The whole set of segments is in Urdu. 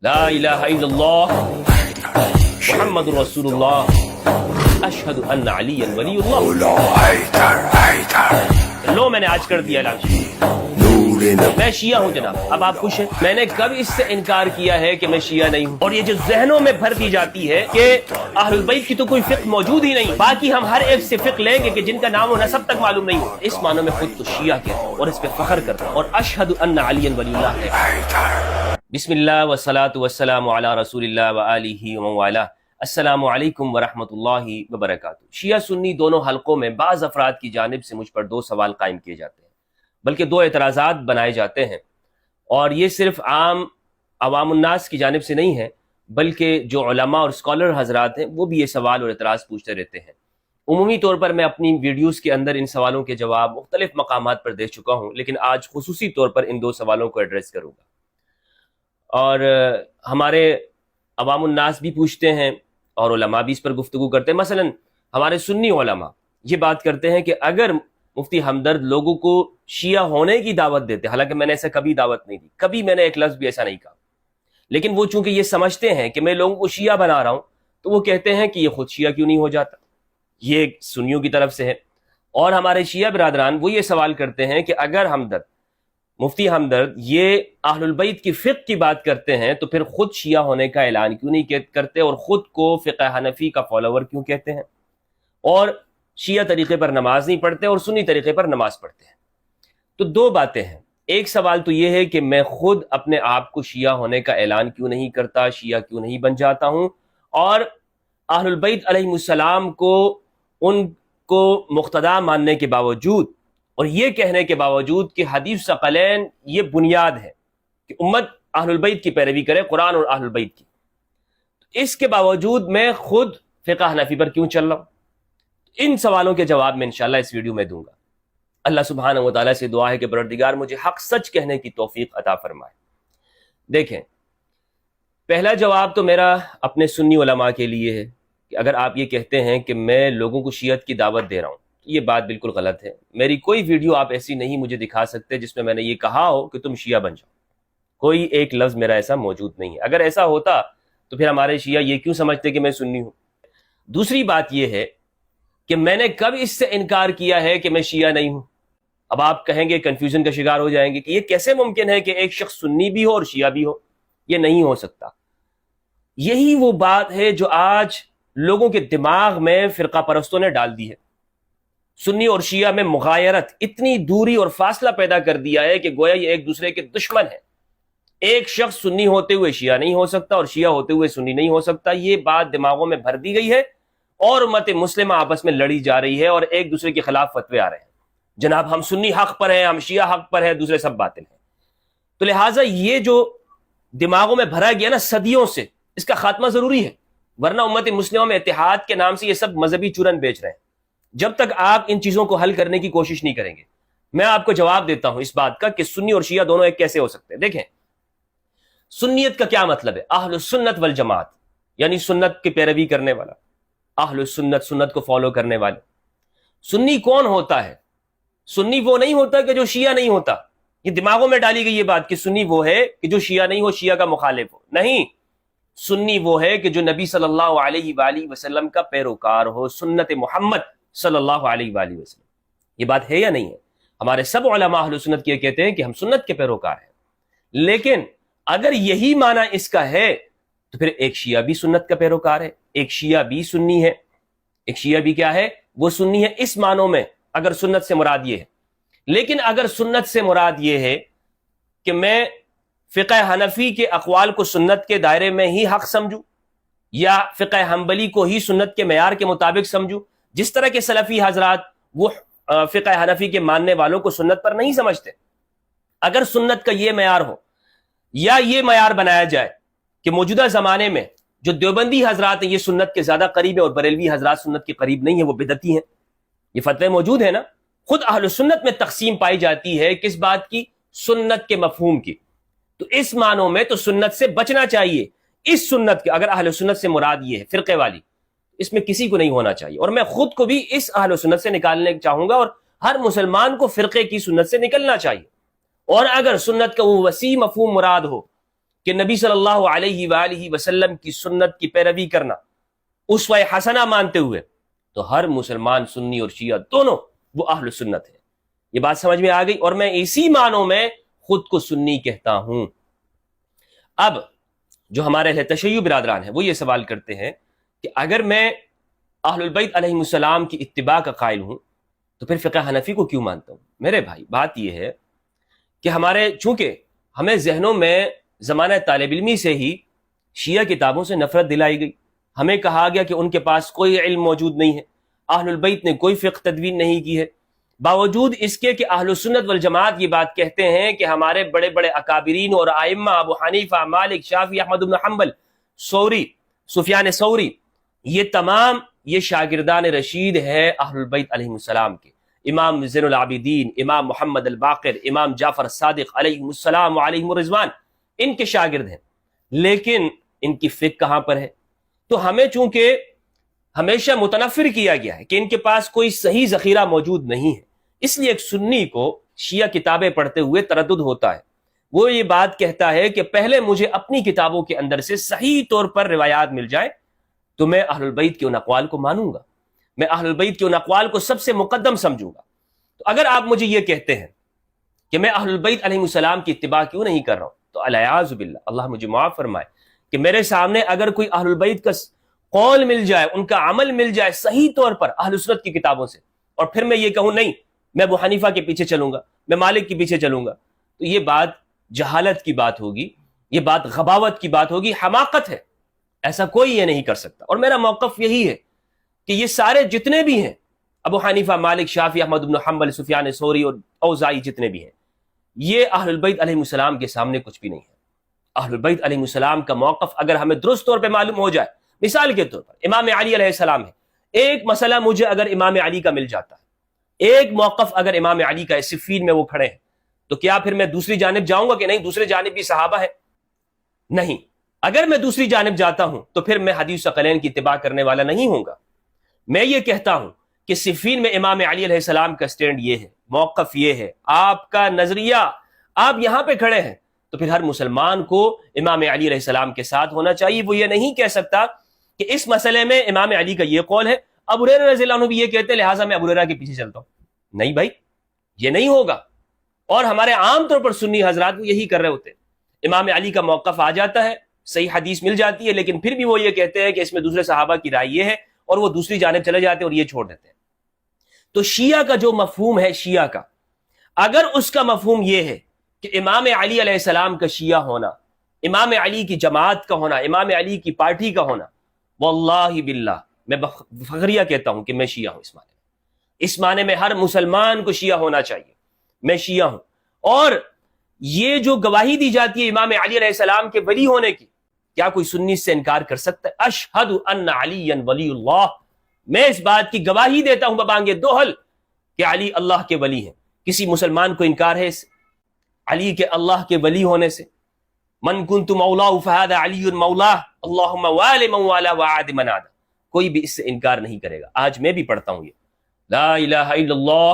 لا الہ الا اللہ محمد رسول اللہ اشہد ان علی ولی اللہ. لو میں نے آج کر دیا اعلان، میں شیعہ ہوں جناب. اب آپ خوش ہیں؟ میں نے کب اس سے انکار کیا ہے کہ میں شیعہ نہیں ہوں؟ اور یہ جو ذہنوں میں بھر دی جاتی ہے کہ اہل البیت کی تو کوئی فقہ موجود ہی نہیں، باقی ہم ہر ایک سے فقہ لیں گے کہ جن کا نام و نسب تک معلوم نہیں ہو. اس معنی میں خود تو شیعہ کہتا ہوں اور اس پہ فخر کرتا ہوں اور اشہد ان علی ولی اللہ ہے. بسم اللہ والصلاة والسلام علی رسول اللہ وآلہ ومن والاه. السلام علیکم ورحمۃ اللہ وبرکاتہ. شیعہ سنی دونوں حلقوں میں بعض افراد کی جانب سے مجھ پر دو سوال قائم کیے جاتے ہیں، بلکہ دو اعتراضات بنائے جاتے ہیں، اور یہ صرف عوام الناس کی جانب سے نہیں ہے، بلکہ جو علماء اور اسکالر حضرات ہیں وہ بھی یہ سوال اور اعتراض پوچھتے رہتے ہیں. عمومی طور پر میں اپنی ویڈیوز کے اندر ان سوالوں کے جواب مختلف مقامات پر دے چکا ہوں، لیکن آج خصوصی طور پر ان دو سوالوں کو ایڈریس کروں گا. اور ہمارے عوام الناس بھی پوچھتے ہیں اور علماء بھی اس پر گفتگو کرتے ہیں. مثلا ہمارے سنی علماء یہ بات کرتے ہیں کہ اگر مفتی ہمدرد لوگوں کو شیعہ ہونے کی دعوت دیتے، حالانکہ میں نے ایسا کبھی دعوت نہیں دی، کبھی میں نے ایک لفظ بھی ایسا نہیں کہا، لیکن وہ چونکہ یہ سمجھتے ہیں کہ میں لوگوں کو شیعہ بنا رہا ہوں تو وہ کہتے ہیں کہ یہ خود شیعہ کیوں نہیں ہو جاتا. یہ سنیوں کی طرف سے ہے. اور ہمارے شیعہ برادران وہ یہ سوال کرتے ہیں کہ اگر مفتی ہمدرد یہ اہل البیت کی فقہ کی بات کرتے ہیں تو پھر خود شیعہ ہونے کا اعلان کیوں نہیں کرتے اور خود کو فقہ حنفی کا فالوور کیوں کہتے ہیں، اور شیعہ طریقے پر نماز نہیں پڑھتے اور سنی طریقے پر نماز پڑھتے ہیں. تو دو باتیں ہیں. ایک سوال تو یہ ہے کہ میں خود اپنے آپ کو شیعہ ہونے کا اعلان کیوں نہیں کرتا، شیعہ کیوں نہیں بن جاتا ہوں، اور اہل البیت علیہ السلام کو ان کو مقتدا ماننے کے باوجود اور یہ کہنے کے باوجود کہ حدیث ثقلین یہ بنیاد ہے کہ امت اہل البیت کی پیروی کرے، قرآن اور اہل البیت کی، اس کے باوجود میں خود فقہ حنفی پر کیوں چل رہا ہوں؟ ان سوالوں کے جواب میں انشاءاللہ اس ویڈیو میں دوں گا. اللہ سبحانہ و تعالیٰ سے دعا ہے کہ پروردگار مجھے حق سچ کہنے کی توفیق عطا فرمائے. دیکھیں، پہلا جواب تو میرا اپنے سنی علماء کے لیے ہے کہ اگر آپ یہ کہتے ہیں کہ میں لوگوں کو شیعت کی دعوت دے رہا ہوں، یہ بات بالکل غلط ہے. میری کوئی ویڈیو آپ ایسی نہیں مجھے دکھا سکتے جس میں میں نے یہ کہا ہو کہ تم شیعہ بن جاؤ. کوئی ایک لفظ میرا ایسا موجود نہیں ہے. اگر ایسا ہوتا تو پھر ہمارے شیعہ یہ کیوں سمجھتے کہ میں سنی ہوں؟ دوسری بات یہ ہے کہ میں نے کب اس سے انکار کیا ہے کہ میں شیعہ نہیں ہوں؟ اب آپ کہیں گے، کنفیوژن کا شکار ہو جائیں گے کہ یہ کیسے ممکن ہے کہ ایک شخص سنی بھی ہو اور شیعہ بھی ہو؟ یہ نہیں ہو سکتا. یہی وہ بات ہے جو آج لوگوں کے دماغ میں فرقہ پرستوں نے ڈال دی ہے. سنی اور شیعہ میں مغایرت، اتنی دوری اور فاصلہ پیدا کر دیا ہے کہ گویا یہ ایک دوسرے کے دشمن ہیں. ایک شخص سنی ہوتے ہوئے شیعہ نہیں ہو سکتا اور شیعہ ہوتے ہوئے سنی نہیں ہو سکتا. یہ بات دماغوں میں بھر دی گئی ہے اور امت مسلمہ آپس میں لڑی جا رہی ہے اور ایک دوسرے کے خلاف فتوے آ رہے ہیں. جناب ہم سنی حق پر ہیں، ہم شیعہ حق پر ہیں، دوسرے سب باطل ہیں. تو لہٰذا یہ جو دماغوں میں بھرا گیا نا صدیوں سے، اس کا خاتمہ ضروری ہے، ورنہ امت مسلمہ میں اتحاد کے نام سے یہ سب مذہبی چورن بیچ رہے ہیں. جب تک آپ ان چیزوں کو حل کرنے کی کوشش نہیں کریں گے، میں آپ کو جواب دیتا ہوں اس بات کا کہ سنی اور شیعہ دونوں ایک کیسے ہو سکتے ہیں. دیکھیں، سنیت کا کیا مطلب ہے؟ اہل السنت والجماعت، یعنی سنت کی پیروی کرنے والا، اہل السنت، سنت کو فالو کرنے والے. سنی کون ہوتا ہے؟ سنی وہ نہیں ہوتا کہ جو شیعہ نہیں ہوتا. یہ دماغوں میں ڈالی گئی یہ بات کہ سنی وہ ہے کہ جو شیعہ نہیں ہو، شیعہ کا مخالف ہو. نہیں، سنی وہ ہے کہ جو نبی صلی اللہ علیہ وآلہ وسلم کا پیروکار ہو، سنت محمد صلی اللہ علیہ وآلہ وسلم. یہ بات ہے یا نہیں ہے؟ ہمارے سب علماء اہل سنت کے کہتے ہیں کہ ہم سنت کے پیروکار ہیں. لیکن اگر یہی معنی اس کا ہے تو پھر ایک شیعہ بھی سنت کا پیروکار ہے، ایک شیعہ بھی سنی ہے. ایک شیعہ بھی کیا ہے؟ وہ سنی ہے اس معنوں میں اگر سنت سے مراد یہ ہے. لیکن اگر سنت سے مراد یہ ہے کہ میں فقہ حنفی کے اقوال کو سنت کے دائرے میں ہی حق سمجھوں یا فقہ حنبلی کو ہی سنت کے معیار کے مطابق سمجھوں، جس طرح کے سلفی حضرات وہ فقہ حنفی کے ماننے والوں کو سنت پر نہیں سمجھتے، اگر سنت کا یہ معیار ہو یا یہ معیار بنایا جائے کہ موجودہ زمانے میں جو دیوبندی حضرات ہیں یہ سنت کے زیادہ قریب ہیں اور بریلوی حضرات سنت کے قریب نہیں ہیں، وہ بدعتی ہیں، یہ فتوے موجود ہیں نا. خود اہل سنت میں تقسیم پائی جاتی ہے کس بات کی؟ سنت کے مفہوم کی. تو اس معنوں میں تو سنت سے بچنا چاہیے. اس سنت کے اگر اہل سنت سے مراد یہ ہے فرقے والی، اس میں کسی کو نہیں ہونا چاہیے. اور میں خود کو بھی اس اہل سنت سے نکالنے چاہوں گا اور ہر مسلمان کو فرقے کی سنت سے نکلنا چاہیے. اور اگر سنت کا وہ وسیع مفہوم مراد ہو کہ نبی صلی اللہ علیہ وآلہ وسلم کی سنت کی پیروی کرنا اسوہ حسنہ مانتے ہوئے، تو ہر مسلمان سنی اور شیعہ دونوں وہ اہل سنت ہے۔ یہ بات سمجھ میں آ گئی؟ اور میں اسی معنوں میں خود کو سنی کہتا ہوں۔ اب جو ہمارے اہل تشیع برادران ہیں وہ یہ سوال کرتے ہیں کہ اگر میں اہل البیت علیہم السلام کی اتباع کا قائل ہوں تو پھر فقہ حنفی کو کیوں مانتا ہوں؟ میرے بھائی، بات یہ ہے کہ چونکہ ہمیں ذہنوں میں زمانہ طالب علمی سے ہی شیعہ کتابوں سے نفرت دلائی گئی، ہمیں کہا گیا کہ ان کے پاس کوئی علم موجود نہیں ہے، اہل البیت نے کوئی فقہ تدوین نہیں کی ہے، باوجود اس کے کہ اہل سنت والجماعت یہ بات کہتے ہیں کہ ہمارے بڑے بڑے اکابرین اور ائمہ ابو حنیفہ، مالک، شافعی، احمد بن حنبل، ثوری، سفیان ثوری، یہ تمام یہ شاگردان رشید ہے اہل البیت علیہم السلام کے، امام زین العابدین، امام محمد الباقر، امام جعفر الصادق علیہم السلام علیہم الرضوان، ان کے شاگرد ہیں، لیکن ان کی فقہ کہاں پر ہے؟ تو ہمیں چونکہ ہمیشہ متنفر کیا گیا ہے کہ ان کے پاس کوئی صحیح ذخیرہ موجود نہیں ہے، اس لیے ایک سنی کو شیعہ کتابیں پڑھتے ہوئے تردد ہوتا ہے۔ وہ یہ بات کہتا ہے کہ پہلے مجھے اپنی کتابوں کے اندر سے صحیح طور پر روایات مل جائے تو میں اہل البیت کے ان اقوال کو مانوں گا، میں اہل البیت کے ان اقوال کو سب سے مقدم سمجھوں گا۔ تو اگر آپ مجھے یہ کہتے ہیں کہ میں اہل البیت علیہم السلام کی اتباع کیوں نہیں کر رہا ہوں، تو الیاذ باللہ، اللہ مجھے معاف فرمائے، کہ میرے سامنے اگر کوئی اہل البیت کا قول مل جائے، ان کا عمل مل جائے صحیح طور پر اہل سنت کی کتابوں سے، اور پھر میں یہ کہوں نہیں میں ابو حنیفہ کے پیچھے چلوں گا، میں مالک کے پیچھے چلوں گا، تو یہ بات جہالت کی بات ہوگی، یہ بات غباوت کی بات ہوگی، حماقت ہے، ایسا کوئی یہ نہیں کر سکتا۔ اور میرا موقف یہی ہے کہ یہ سارے جتنے بھی ہیں، ابو حنیفہ، مالک، شافعی، احمد بن حنبل، سفیان ثوری اور اوزاعی، جتنے بھی ہیں، یہ اہل البیت علیہم السلام کے سامنے کچھ بھی نہیں ہے۔ اہل البیت علیہم السلام کا موقف اگر ہمیں درست طور پہ معلوم ہو جائے، مثال کے طور پر امام علی علیہ السلام ہے، ایک مسئلہ مجھے اگر امام علی کا مل جاتا ہے، ایک موقف اگر امام علی کا ہے، صفین میں وہ کھڑے ہیں، تو کیا پھر میں دوسری جانب جاؤں گا کہ نہیں دوسری جانب بھی صحابہ ہے؟ نہیں۔ اگر میں دوسری جانب جاتا ہوں تو پھر میں حدیث ثقلین کی اتباع کرنے والا نہیں ہوں گا۔ میں یہ کہتا ہوں کہ صفین میں امام علی علیہ السلام کا سٹینڈ یہ ہے، موقف یہ ہے، آپ کا نظریہ، آپ یہاں پہ کھڑے ہیں، تو پھر ہر مسلمان کو امام علی علیہ السلام کے ساتھ ہونا چاہیے۔ وہ یہ نہیں کہہ سکتا کہ اس مسئلے میں امام علی کا یہ قول ہے، ابو ہریرہ رضی اللہ عنہ بھی یہ کہتے ہیں لہٰذا میں ابو ہریرہ کے پیچھے چلتا ہوں۔ نہیں بھائی، یہ نہیں ہوگا۔ اور ہمارے عام طور پر سنی حضرات وہ یہی کر رہے ہوتے ہیں، امام علی کا موقف آ جاتا ہے، صحیح حدیث مل جاتی ہے، لیکن پھر بھی وہ یہ کہتے ہیں کہ اس میں دوسرے صحابہ کی رائے یہ ہے، اور وہ دوسری جانب چلے جاتے ہیں اور یہ چھوڑ دیتے ہیں۔ تو شیعہ کا جو مفہوم ہے، شیعہ کا اگر اس کا مفہوم یہ ہے کہ امام علی علیہ السلام کا شیعہ ہونا، امام علی کی جماعت کا ہونا، امام علی کی پارٹی کا ہونا، واللہ باللہ میں فخریہ کہتا ہوں کہ میں شیعہ ہوں۔ اس معنی میں ہر مسلمان کو شیعہ ہونا چاہیے، میں شیعہ ہوں۔ اور یہ جو گواہی دی جاتی ہے امام علی علیہ السلام کے ولی ہونے کی، کیا کوئی سنی سے انکار کر سکتا ہے؟ اشہد ان علی ولی اللہ، میں اس بات کی گواہی دیتا ہوں ببانگ دوہل کہ علی اللہ کے ولی ہیں۔ کسی مسلمان کو انکار ہے اس علی کے اللہ کے ولی ہونے سے؟ من کنت مولا فہذا علی مولا، اللہم وال من والا وعاد من عاد، کوئی بھی اس سے انکار نہیں کرے گا۔ آج میں بھی پڑھتا ہوں یہ لا الہ الا اللہ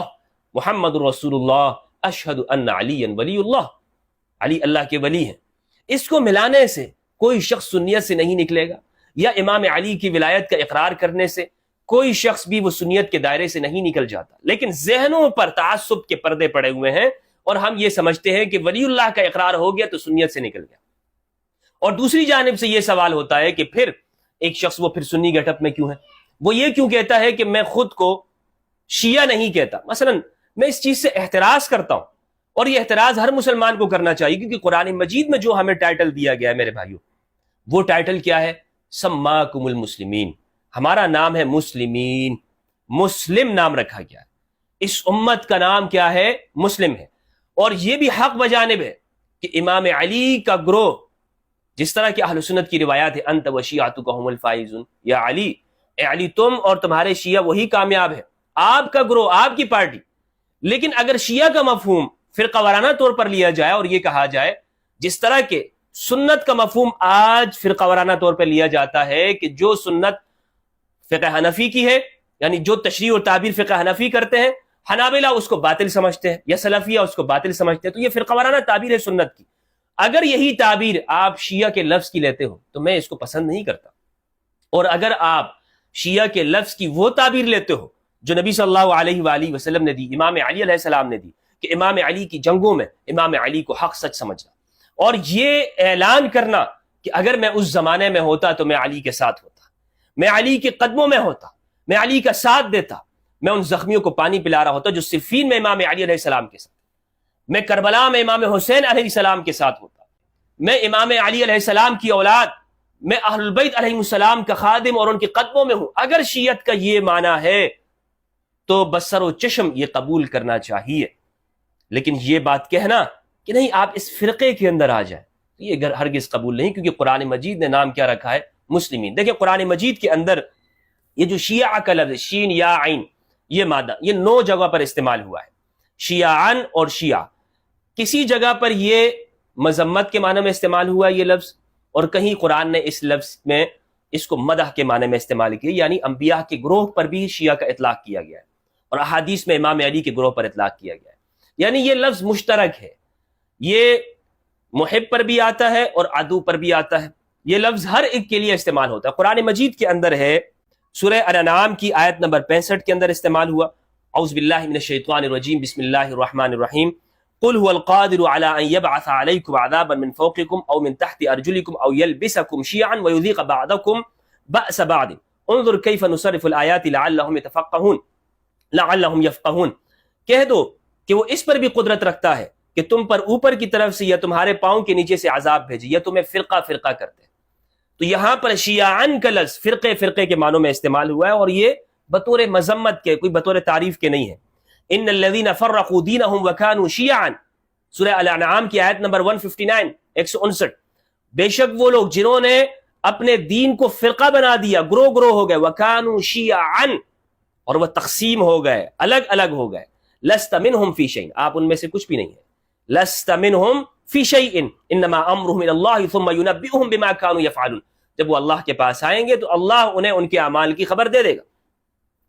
محمد رسول اللہ اشہد ان علی ولی اللہ، علی اللہ کے ولی ہیں۔ اس کو ملانے سے کوئی شخص سنیت سے نہیں نکلے گا، یا امام علی کی ولایت کا اقرار کرنے سے کوئی شخص بھی وہ سنیت کے دائرے سے نہیں نکل جاتا، لیکن ذہنوں پر تعصب کے پردے پڑے ہوئے ہیں، اور ہم یہ سمجھتے ہیں کہ ولی اللہ کا اقرار ہو گیا تو سنیت سے نکل گیا۔ اور دوسری جانب سے یہ سوال ہوتا ہے کہ پھر ایک شخص وہ پھر سنی گیٹ اپ میں کیوں ہے؟ وہ یہ کیوں کہتا ہے کہ میں خود کو شیعہ نہیں کہتا؟ مثلا میں اس چیز سے احتراز کرتا ہوں، اور یہ احتراز ہر مسلمان کو کرنا چاہیے، کیونکہ قرآن مجید میں جو ہمیں ٹائٹل دیا گیا ہے میرے بھائیوں، وہ ٹائٹل کیا ہے؟ سماکم المسلمین، ہمارا نام ہے مسلمین، مسلم نام رکھا گیا ہے، اس امت کا نام کیا ہے؟ مسلم ہے۔ اور یہ بھی حق بجانب ہے کہ امام علی کا گروہ، جس طرح کہ اہل سنت کی روایات ہے انت و شیعتک هم الفائزون، یا علی، اے علی تم اور تمہارے شیعہ وہی کامیاب ہے، آپ کا گروہ، آپ کی پارٹی۔ لیکن اگر شیعہ کا مفہوم فرقہ وارانہ طور پر لیا جائے اور یہ کہا جائے جس طرح کہ سنت کا مفہوم آج فرقہ وارانہ طور پر لیا جاتا ہے کہ جو سنت فقہ حنفی کی ہے، یعنی جو تشریح اور تعبیر فقہ حنفی کرتے ہیں، حنابلہ اس کو باطل سمجھتے ہیں، یا سلفیہ اس کو باطل سمجھتے ہیں، تو یہ فرقہ وارانہ تعبیر ہے سنت کی۔ اگر یہی تعبیر آپ شیعہ کے لفظ کی لیتے ہو تو میں اس کو پسند نہیں کرتا، اور اگر آپ شیعہ کے لفظ کی وہ تعبیر لیتے ہو جو نبی صلی اللہ علیہ وآلہ وسلم نے دی، امام علی علیہ السلام نے دی، کہ امام علی کی جنگوں میں امام علی کو حق سچ سمجھنا، اور یہ اعلان کرنا کہ اگر میں اس زمانے میں ہوتا تو میں علی کے ساتھ ہوتا، میں علی کے قدموں میں ہوتا، میں علی کا ساتھ دیتا، میں ان زخمیوں کو پانی پلا رہا ہوتا جو صفین میں امام علی علیہ السلام کے ساتھ، میں کربلا میں امام حسین علیہ السلام کے ساتھ ہوتا، میں امام علی علیہ السلام کی اولاد، میں اہل البیت علیہ السلام کا خادم اور ان کے قدموں میں ہوں۔ اگر شیعت کا یہ معنی ہے تو بسر و چشم یہ قبول کرنا چاہیے، لیکن یہ بات کہنا کہ نہیں آپ اس فرقے کے اندر آ جائیں، یہ ہرگز قبول نہیں، کیونکہ قرآن مجید نے نام کیا رکھا ہے؟ مسلمین۔ دیکھیں قرآن مجید کے اندر یہ جو شیعہ کا لفظ شین یا عین، یہ مادہ یہ 9 جگہ پر استعمال ہوا ہے، شیعان اور شیعہ۔ کسی جگہ پر یہ مذمت کے معنی میں استعمال ہوا یہ لفظ، اور کہیں قرآن نے اس لفظ میں اس کو مدح کے معنی میں استعمال کیا، یعنی انبیاء کے گروہ پر بھی شیعہ کا اطلاق کیا گیا ہے، اور احادیث میں امام علی کے گروہ پر اطلاق کیا گیا ہے، یعنی یہ لفظ مشترک ہے، یہ محب پر بھی آتا ہے اور عدو پر بھی آتا ہے، یہ لفظ ہر ایک کے لیے استعمال ہوتا ہے۔ قرآن مجید کے اندر ہے، سورہ الانعام کی آیت نمبر 65 کے اندر استعمال ہوا، اعوذ باللہ من الشیطان الرجیم، بسم اللہ الرحمن الرحیم، قل هو القادر على ان يبعث عليكم عذابا من فوقكم او من تحت ارجلكم او يلبسكم شيعا ويذيق بعضكم باس بعض انظر كيف نصرف الايات لعلهم يفقهون۔ کہہ دو کہ وہ اس پر بھی قدرت رکھتا ہے کہ تم پر اوپر کی طرف سے یا تمہارے پاؤں کے نیچے سے عذاب بھیجے، یا تمہیں فرقہ فرقہ کرتے۔ تو یہاں پر شیعان کا لفظ فرقے فرقے کے معنوں میں استعمال ہوا ہے، اور یہ بطور مذمت کے، کوئی بطور تعریف کے نہیں ہے۔ ان الذين فرقوا دينهم وكانوا شيعا، سورہ الانعام کی آیت نمبر 159 159، بے شک وہ لوگ جنہوں نے اپنے دین کو فرقہ بنا دیا، گروہ گروہ ہو گئے، وكانوا شيعا، اور وہ تقسیم ہو گئے، الگ الگ ہو گئے، لست منهم في شيء، آپ ان میں سے کچھ بھی نہیں ہے، لست منهم في شيء انما امرهم الى الله ثم ينبئهم بما كانوا يفعلون۔ جب وہ اللہ کے پاس آئیں گے تو اللہ انہیں ان کے اعمال کی خبر دے دے گا،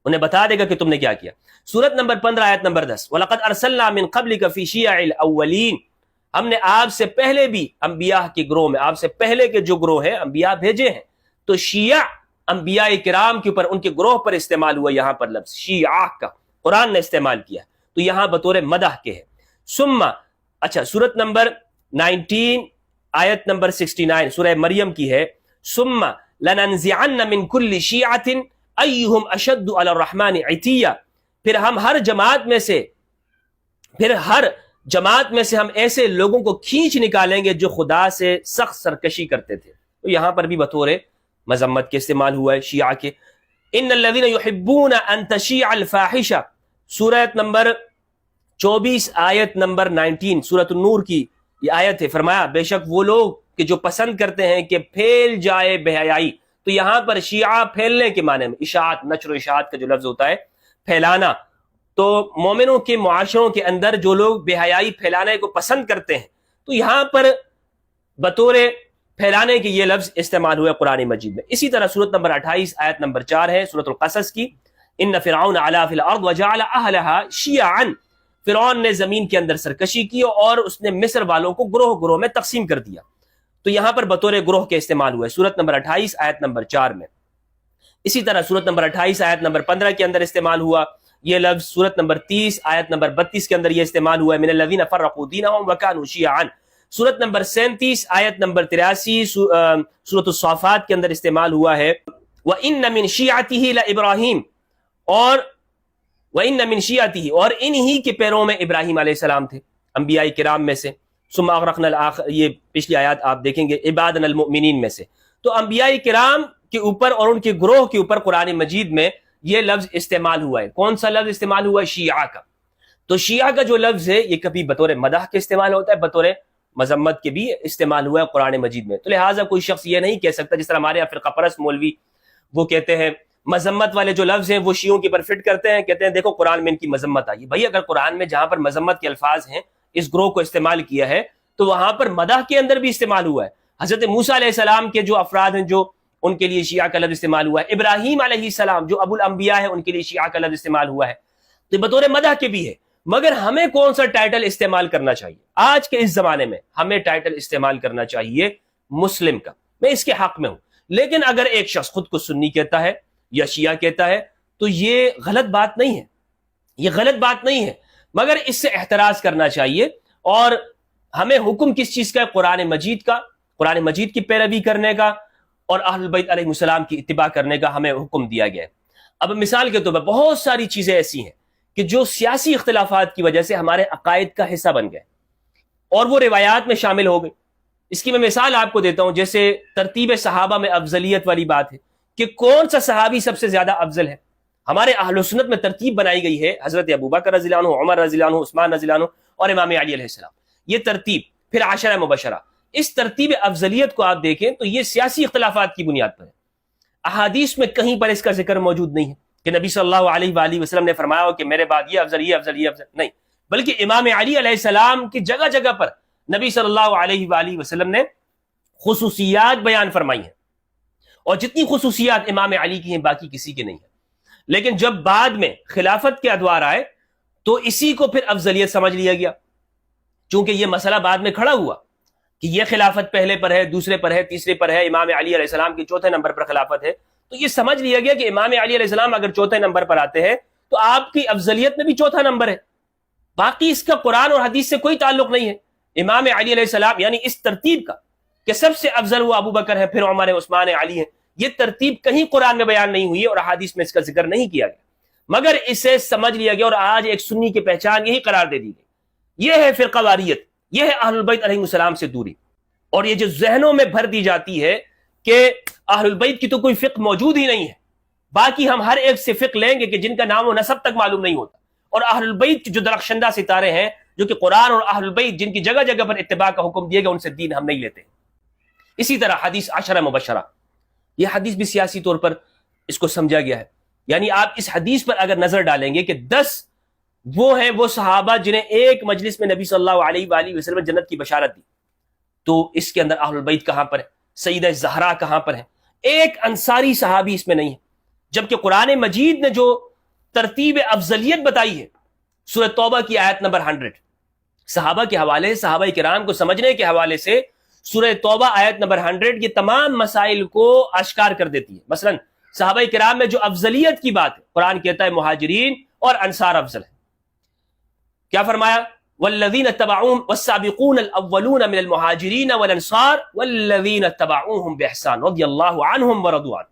انہیں بتا دے گا کہ تم نے کیا کیا۔ سورت نمبر 15 آیت نمبر 10، وَلَقَدْ أَرْسَلْنَا مِن قَبْلِكَ فِي شِيَعِ الْأَوَّلِينَ، ہم نے آپ سے پہلے بھی انبیاء کے گروہ میں، آپ سے پہلے کے جو گروہ ہیں انبیاء بھیجے ہیں۔ تو شیعہ انبیاء کرام کے اوپر، ان کے گروہ پر استعمال ہوا یہاں پر لفظ شیعہ کا، قرآن نے استعمال کیا، تو یہاں بطور مدح کے ہے۔ ثم، اچھا سورت نمبر 19 آیت نمبر 69 سورہ مریم کی ہے، ثم لَنَنزِعَنَّ مِن كُلِّ شِيعَةٍ أَيُّهُمْ أَشَدُّ عَلَى الرَّحْمَنِ عِتِيًّا، پھر ہم ہر جماعت میں سے ہم ایسے لوگوں کو کھینچ نکالیں گے جو خدا سے سخت سرکشی کرتے تھے۔ تو یہاں پر بھی بطور مذمت کے استعمال ہوا ہے شیعہ کے۔ ان الذين يحبون ان تشيع الفاحشہ، سورت نمبر 24 آیت نمبر 19 سورۃ النور کی یہ آیت ہے، فرمایا بے شک وہ لوگ کہ جو پسند کرتے ہیں کہ پھیل جائے بے حیائی۔ تو یہاں پر شیعہ پھیلنے کے معنی میں، اشاعت، نشر و اشاعت کا جو لفظ ہوتا ہے پھیلانا، تو مومنوں کے معاشروں کے اندر جو لوگ بے حیائی پھیلانے کو پسند کرتے ہیں، تو یہاں پر بطور پھیلانے کے یہ لفظ استعمال ہوئے قرآن مجید میں۔ اسی طرح سورت نمبر 28 آیت نمبر 4 ہے سورت القصص کی، ان فرعون علا فی الارض وجعل اہلها شیعا، فرعون نے زمین کے اندر سرکشی کی اور اس نے مصر والوں کو گروہ گروہ میں تقسیم کر دیا۔ تو یہاں پر بطور گروہ کے استعمال ہوئے سورت نمبر 28 آیت نمبر 4 میں۔ اسی طرح سورت نمبر 28 آیت نمبر 15 کے اندر استعمال ہوا یہ لفظ، سورت نمبر 30 آیت نمبر 32 کے اندر یہ استعمال ہوا ہے، من الذین فرقوا دینہم وکانوا شیعا۔ سورت نمبر 37 آیت نمبر 83 سورت الصافات کے اندر استعمال ہوا ہے، وَإِنَّ مِن شِيعَتِهِ لَإِبْرَاهِيمَ، اور وَإِنَّ مِن شِيعَتِهِ، اور انہی کے پیروں میں ابراہیم علیہ السلام تھے، انبیاء کرام میں سے۔ ثم اغرقنا الآخر، یہ پچھلی آیات آپ دیکھیں گے، عبادنا المؤمنین میں سے۔ تو انبیاء کرام کے اوپر اور ان کے گروہ کے اوپر قرآن مجید میں یہ لفظ استعمال ہوا ہے۔ کون سا لفظ استعمال ہوا ہے؟ شیعہ کا۔ تو شیعہ کا جو لفظ ہے یہ کبھی بطور مدح کے استعمال ہوتا ہے، بطور مذمت کے بھی استعمال ہوا ہے قرآن مجید میں۔ تو لہٰذا کوئی شخص یہ نہیں کہہ سکتا، جس طرح ہمارے یہاں فرقہ پرست مولوی وہ کہتے ہیں مذمت والے جو لفظ ہیں وہ شیعوں کے اوپر فٹ کرتے ہیں، کہتے ہیں دیکھو قرآن میں ان کی مذمت آئی۔ بھائی اگر قرآن میں جہاں پر مذمت کے الفاظ ہیں اس گروہ کو استعمال کیا ہے تو وہاں پر مدح کے اندر بھی استعمال ہوا ہے۔ حضرت موسیٰ علیہ السلام کے جو افراد ہیں جو ان کے لیے شیعہ کا لفظ استعمال ہوا ہے، ابراہیم علیہ السلام جو ابو الانبیاء ہے ان کے لیے شیعہ کا لفظ استعمال ہوا ہے، تو بطور مدح کے بھی ہے۔ مگر ہمیں کون سا ٹائٹل استعمال کرنا چاہیے؟ آج کے اس زمانے میں ہمیں ٹائٹل استعمال کرنا چاہیے مسلم کا، میں اس کے حق میں ہوں، لیکن اگر ایک شخص خود کو سنی کہتا ہے یا شیعہ کہتا ہے تو یہ غلط بات نہیں ہے، یہ غلط بات نہیں ہے، مگر اس سے احتراز کرنا چاہیے۔ اور ہمیں حکم کس چیز کا ہے؟ قرآن مجید کی پیروی کرنے کا اور اہل البیت علیہ السلام کی اتباع کرنے کا ہمیں حکم دیا گیا ہے۔ اب مثال کے طور پر بہت ساری چیزیں ایسی ہیں کہ جو سیاسی اختلافات کی وجہ سے ہمارے عقائد کا حصہ بن گئے اور وہ روایات میں شامل ہو گئی۔ اس کی میں مثال آپ کو دیتا ہوں، جیسے ترتیب صحابہ میں افضلیت والی بات ہے کہ کون سا صحابی سب سے زیادہ افضل ہے۔ ہمارے اہل سنت میں ترتیب بنائی گئی ہے، حضرت ابوبکر رضی اللہ عنہ، عمر رضی اللہ عنہ، عثمان رضی اللہ عنہ اور امام علی علیہ السلام، یہ ترتیب، پھر عشرہ مبشرہ۔ اس ترتیب افضلیت کو آپ دیکھیں تو یہ سیاسی اختلافات کی بنیاد پر ہے۔ احادیث میں کہیں پر اس کا ذکر موجود نہیں ہے کہ نبی صلی اللہ علیہ وآلہ وسلم نے فرمایا ہو کہ میرے بعد یہ افضل، یہ افضل، یہ افضل، نہیں، بلکہ امام علی علیہ السلام کی جگہ جگہ پر نبی صلی اللہ علیہ وآلہ وسلم نے خصوصیات بیان فرمائی ہیں، اور جتنی خصوصیات امام علی کی ہیں باقی کسی کی نہیں ہے۔ لیکن جب بعد میں خلافت کے ادوار آئے تو اسی کو پھر افضلیت سمجھ لیا گیا، چونکہ یہ مسئلہ بعد میں کھڑا ہوا کہ یہ خلافت پہلے پر ہے، دوسرے پر ہے، تیسرے پر ہے، امام علی علیہ السلام کی چوتھے نمبر پر خلافت ہے، تو یہ سمجھ لیا گیا کہ امام علی علیہ السلام اگر چوتھے نمبر پر آتے ہیں تو آپ کی افضلیت میں بھی چوتھا نمبر ہے، باقی اس کا قرآن اور حدیث سے کوئی تعلق نہیں ہے۔ امام علی علیہ السلام یعنی اس ترتیب کا کہ سب سے افضل وہ ابو بکر ہے، پھر عمر، عثمان، علی ہیں، یہ ترتیب کہیں قرآن میں بیان نہیں ہوئی ہے اور احادیث میں اس کا ذکر نہیں کیا گیا، مگر اسے سمجھ لیا گیا اور آج ایک سنی کی پہچان یہی قرار دے دی گئی۔ یہ ہے فرقہ واریت، یہ ہے اہل البیت علیہ السلام سے دوری، اور یہ جو ذہنوں میں بھر دی جاتی ہے کہ اہل البیت کی تو کوئی فقہ موجود ہی نہیں ہے، باقی ہم ہر ایک سے فقہ لیں گے کہ جن کا نام و نسب تک معلوم نہیں ہوتا، اور اہل البیت جو درخشندہ ستارے ہیں جو کہ قرآن اور اہل البیت جن کی جگہ جگہ پر اتباع کا حکم دیا گیا، ان سے دین ہم نہیں لیتے۔ اسی طرح حدیث عشرہ مبشرہ، یہ حدیث بھی سیاسی طور پر اس کو سمجھا گیا ہے، یعنی آپ اس حدیث پر اگر نظر ڈالیں گے کہ 10 وہ ہیں وہ صحابہ جنہیں ایک مجلس میں نبی صلی اللہ علیہ وآلہ وسلم نے جنت کی بشارت دی، تو اس کے اندر اہل البیت کہاں پر ہے؟ سیدہ زہرا کہاں پر ہے؟ ایک انصاری صحابی اس میں نہیں ہے، جبکہ قرآن مجید نے جو ترتیب افضلیت بتائی ہے سورہ توبہ کی آیت نمبر 100 صحابہ کے حوالے، صحابہ کرام کو سمجھنے کے حوالے سے سورہ توبہ آیت نمبر 100 یہ تمام مسائل کو اشکار کر دیتی ہے۔ مثلا صحابہ کرام میں جو افضلیت کی بات ہے، قرآن کہتا ہے مہاجرین اور انصار افضل ہیں۔ کیا فرمایا؟ والذین اتبعوہم والسابقون الاولون من المہاجرین والانصار والذین اتبعوہم باحسان رضی اللہ عنہم ورضوا عنہ،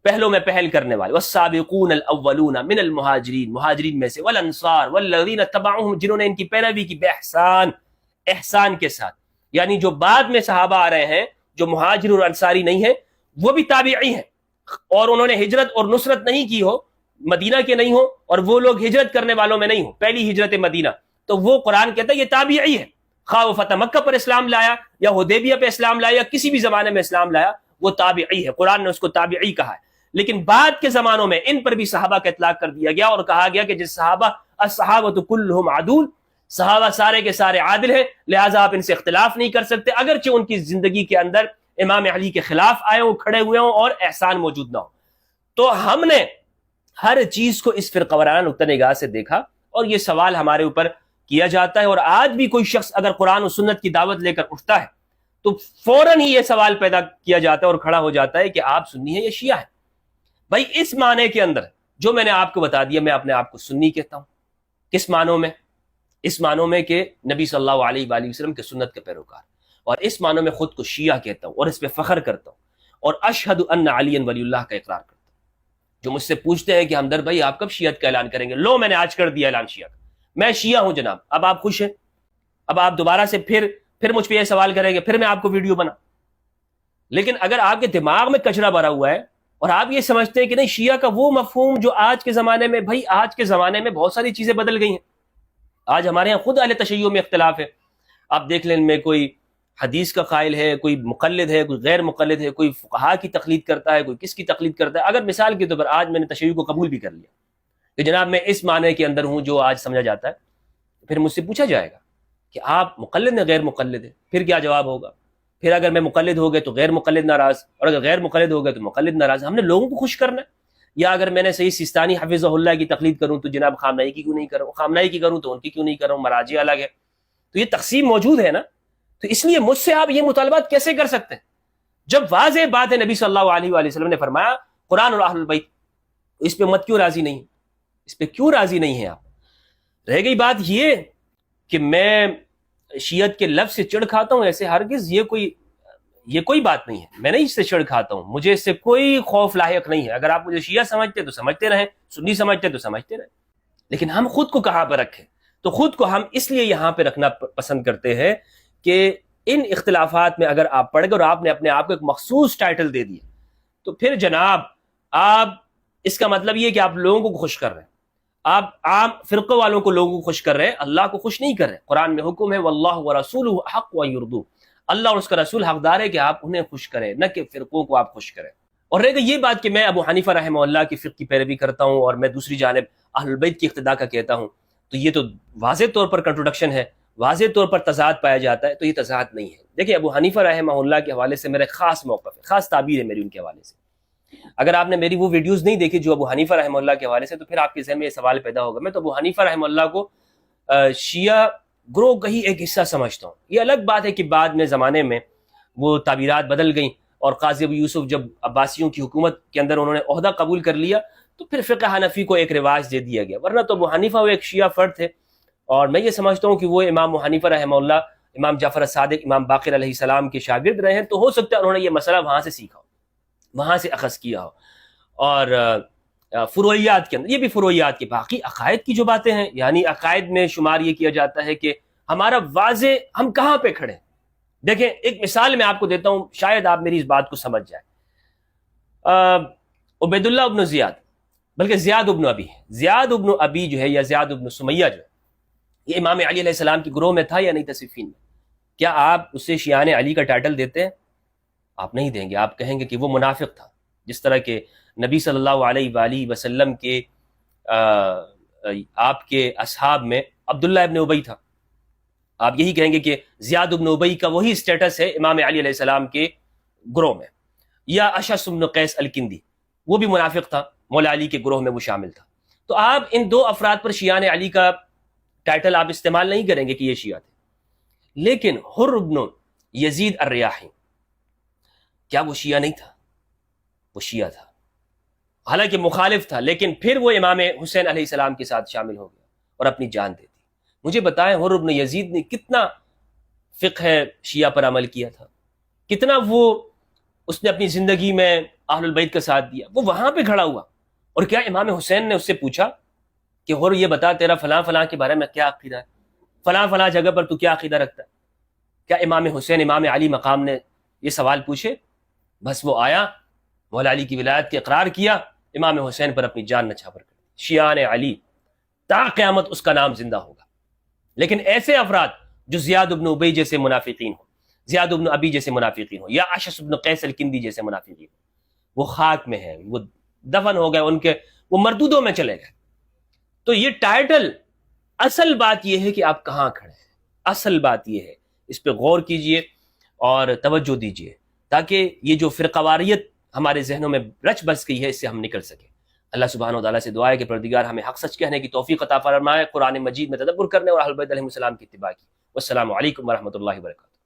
پہلوں میں پہل کرنے والے، والسابقون الاولون من المہاجرین، مہاجرین میں سے، والانصار والذین اتبعوہم، جنہوں نے ان کی پیروی کی، باحسان، احسان کے ساتھ، یعنی جو بعد میں صحابہ آ رہے ہیں جو مہاجر اور انصاری نہیں ہیں وہ بھی تابعی ہیں، اور انہوں نے ہجرت اور نصرت نہیں کی ہو، مدینہ کے نہیں ہو، اور وہ لوگ ہجرت کرنے والوں میں نہیں ہو، پہلی ہجرت مدینہ، تو وہ قرآن کہتا ہے یہ تابعی ہے، خواہ وہ فتح مکہ پر اسلام لایا یا حدیبیہ پہ اسلام لایا یا کسی بھی زمانے میں اسلام لایا، وہ تابعی ہے، قرآن نے اس کو تابعی کہا ہے۔ لیکن بعد کے زمانوں میں ان پر بھی صحابہ کا اطلاق کر دیا گیا اور کہا گیا کہ جس صحابہ الصحابۃ کلھم عدول، صحابہ سارے کے سارے عادل ہیں، لہٰذا آپ ان سے اختلاف نہیں کر سکتے، اگرچہ ان کی زندگی کے اندر امام علی کے خلاف آئے ہوں، کھڑے ہوئے ہوں اور احسان موجود نہ ہو۔ تو ہم نے ہر چیز کو اس فرقہ وارانہ نقطہ نگاہ سے دیکھا، اور یہ سوال ہمارے اوپر کیا جاتا ہے، اور آج بھی کوئی شخص اگر قرآن و سنت کی دعوت لے کر اٹھتا ہے تو فوراً ہی یہ سوال پیدا کیا جاتا ہے اور کھڑا ہو جاتا ہے کہ آپ سنی ہیں یا شیعہ ہیں۔ بھائی اس معنی کے اندر جو میں نے آپ کو بتا دیا، میں اپنے آپ کو سنی کہتا ہوں۔ کس معنوں میں؟ اس معنوں میں کہ نبی صلی اللہ علیہ وآلہ وسلم کے سنت کے پیروکار، اور اس معنوں میں خود کو شیعہ کہتا ہوں اور اس پہ فخر کرتا ہوں، اور اشہد ان علی ولی اللہ کا اقرار کرتا ہوں۔ جو مجھ سے پوچھتے ہیں کہ ہمدرد بھائی آپ کب شیعت کا اعلان کریں گے، لو میں نے آج کر دیا اعلان شیعہ کا، میں شیعہ ہوں جناب۔ اب آپ خوش ہیں؟ اب آپ دوبارہ سے پھر مجھ پہ یہ سوال کریں گے، پھر میں آپ کو ویڈیو بنا۔ لیکن اگر آپ کے دماغ میں کچرا بھرا ہوا ہے اور آپ یہ سمجھتے ہیں کہ نہیں شیعہ کا وہ مفہوم جو آج کے زمانے میں، بھائی آج کے زمانے میں بہت ساری چیزیں بدل گئی ہیں، آج ہمارے ہاں خود اہل تشیع میں اختلاف ہے۔ آپ دیکھ لیں، ان میں کوئی حدیث کا قائل ہے، کوئی مقلد ہے، کوئی غیر مقلد ہے، کوئی فقہا کی تقلید کرتا ہے، کوئی کس کی تقلید کرتا ہے۔ اگر مثال کے طور پر آج میں نے تشیع کو قبول بھی کر لیا کہ جناب میں اس معنی کے اندر ہوں جو آج سمجھا جاتا ہے، پھر مجھ سے پوچھا جائے گا کہ آپ مقلد ہیں غیر مقلد ہے، پھر کیا جواب ہوگا؟ پھر اگر میں مقلد ہو گئے تو غیر مقلد ناراض، اور اگر غیر مقلد ہو گئے تو مقلد ناراض۔ ہم نے لوگوں کو خوش کرنا ہے یا اگر میں نے سید سیستانی حفظہ اللہ کی تقلید کروں تو جناب خامنہئی کی کیوں نہیں کروں، خامنہئی کی کروں تو ان کی کیوں نہیں کروں، مراجع الگ ہے. تو یہ تقسیم موجود ہے نا. تو اس لیے مجھ سے آپ یہ مطالبات کیسے کر سکتے ہیں جب واضح بات ہے نبی صلی اللہ علیہ وآلہ وسلم نے فرمایا قرآن اور اہل البیت. اس پہ مت کیوں راضی نہیں، اس پہ کیوں راضی نہیں ہیں آپ؟ رہ گئی بات یہ کہ میں شیعت کے لفظ سے چڑ کھاتا ہوں، ایسے ہرگز یہ کوئی بات نہیں ہے. میں نہیں اس سے چڑ کھاتا ہوں، مجھے اس سے کوئی خوف لاحق نہیں ہے. اگر آپ مجھے شیعہ سمجھتے تو سمجھتے رہیں، سنی سمجھتے تو سمجھتے رہیں، لیکن ہم خود کو کہاں پر رکھیں؟ تو خود کو ہم اس لیے یہاں پہ رکھنا پسند کرتے ہیں کہ ان اختلافات میں اگر آپ پڑھ گئے اور آپ نے اپنے آپ کو ایک مخصوص ٹائٹل دے دیا تو پھر جناب آپ، اس کا مطلب یہ کہ آپ لوگوں کو خوش کر رہے ہیں، آپ عام فرقوں والوں کو لوگوں کو خوش کر رہے ہیں، اللہ کو خوش نہیں کر رہے. قرآن میں حکم ہے واللہ ورسولہ حق و یردو، اللہ اور اس کا رسول حقدار ہے کہ آپ انہیں خوش کریں، نہ کہ فرقوں کو آپ خوش کریں. اور رہ گئی یہ بات کہ میں ابو حنیفہ رحمہ اللہ کی فقہ کی پیروی کرتا ہوں اور میں دوسری جانب اہل البیت کی اقتداء کا کہتا ہوں، تو یہ تو واضح طور پر کنٹروڈکشن ہے، واضح طور پر تضاد پایا جاتا ہے. تو یہ تضاد نہیں ہے. دیکھیں ابو حنیفہ رحمہ اللہ کے حوالے سے میرا خاص موقف ہے، خاص تعبیر ہے میری ان کے حوالے سے. اگر آپ نے میری وہ ویڈیوز نہیں دیکھی جو ابو حنیفہ رحمہ اللہ کے حوالے سے، تو پھر آپ کے ذہن میں یہ سوال پیدا ہوگا. میں تو ابو حنیفہ رحمہ اللہ کو شیعہ گروہ کا ہی ایک حصہ سمجھتا ہوں. یہ الگ بات ہے کہ بعد میں زمانے میں وہ تعبیرات بدل گئیں اور قاضی ابو یوسف جب عباسیوں کی حکومت کے اندر انہوں نے عہدہ قبول کر لیا تو پھر فقہ حنفی کو ایک رواج دے دیا گیا. ورنہ تو ابو حنیفہ وہ ایک شیعہ فرد تھے، اور میں یہ سمجھتا ہوں کہ وہ امام ابو حنیفہ رحمہ اللہ، امام جعفر الصادق، امام باقر علیہ السلام کے شاگرد رہے ہیں. تو ہو سکتا ہے انہوں نے یہ مسئلہ وہاں سے سیکھا ہو، وہاں سے اخذ کیا ہو. اور فروعیات کے اندر یہ بھی فروعیات کی، باقی عقائد کی جو باتیں ہیں، یعنی عقائد میں شمار یہ کیا جاتا ہے کہ ہمارا واضح ہم کہاں پہ کھڑے ہیں. دیکھیں ایک مثال میں آپ کو دیتا ہوں، شاید آپ میری اس بات کو سمجھ جائیں. عبید اللہ ابن زیاد، بلکہ زیاد ابن ابی، زیاد ابن ابی جو ہے یا زیاد ابن سمیہ جو ہے، یہ امام علی علیہ السلام کی گروہ میں تھا یا نہیں تھا صفین میں؟ کیا آپ اسے شیعان علی کا ٹائٹل دیتے ہیں؟ آپ نہیں دیں گے. آپ کہیں گے کہ وہ منافق تھا، جس طرح کہ نبی صلی اللہ علیہ وآلہ وسلم کے آپ کے اصحاب میں عبداللہ ابن ابی تھا. آپ یہی کہیں گے کہ زیاد ابن ابی کا وہی سٹیٹس ہے امام علی علیہ السلام کے گروہ میں. یا اشعث بن قیس الکندی، وہ بھی منافق تھا، مولا علی کے گروہ میں وہ شامل تھا. تو آپ ان دو افراد پر شیعان علی کا ٹائٹل آپ استعمال نہیں کریں گے کہ یہ شیعہ تھے. لیکن حر بن یزید الریاحی، کیا وہ شیعہ نہیں تھا؟ وہ شیعہ تھا، حالانکہ مخالف تھا، لیکن پھر وہ امام حسین علیہ السلام کے ساتھ شامل ہو گیا اور اپنی جان دے دی. مجھے بتائیں حر بن یزید نے کتنا فقہ شیعہ پر عمل کیا تھا، کتنا وہ اس نے اپنی زندگی میں اہل البیت کا ساتھ دیا. وہ وہاں پہ کھڑا ہوا، اور کیا امام حسین نے اس سے پوچھا کہ حر یہ بتا تیرا فلاں فلاں کے بارے میں کیا عقیدہ ہے، فلاں فلاں جگہ پر تو کیا عقیدہ رکھتا ہے؟ کیا امام حسین امام علی مقام نے یہ سوال پوچھے؟ بس وہ آیا، مولا علی کی ولایت کے اقرار کیا، امام حسین پر اپنی جان نچھاور کر دی. شیعان علی تا قیامت اس کا نام زندہ ہوگا. لیکن ایسے افراد جو زیاد ابن ابی جیسے منافقین ہوں، زیاد ابن ابی جیسے منافقین ہوں، یا اشعث بن قیس الکندی جیسے منافقین ہوں، وہ خاک میں ہیں، وہ دفن ہو گئے، ان کے وہ مردودوں میں چلے گئے. تو یہ ٹائٹل، اصل بات یہ ہے کہ آپ کہاں کھڑے ہیں. اصل بات یہ ہے، اس پہ غور کیجئے اور توجہ دیجئے تاکہ یہ جو فرقہ واریت ہمارے ذہنوں میں رچ بس گئی ہے اس سے ہم نکل سکیں. اللہ سبحانہ و تعالیٰ سے دعا ہے کہ پروردگار ہمیں حق سچ کہنے کی توفیق عطا فرمائے، قرآن مجید میں تدبر کرنے اور اہل بیت علیہ السلام کی اتباع کی. والسلام علیکم ورحمۃ اللہ وبرکاتہ.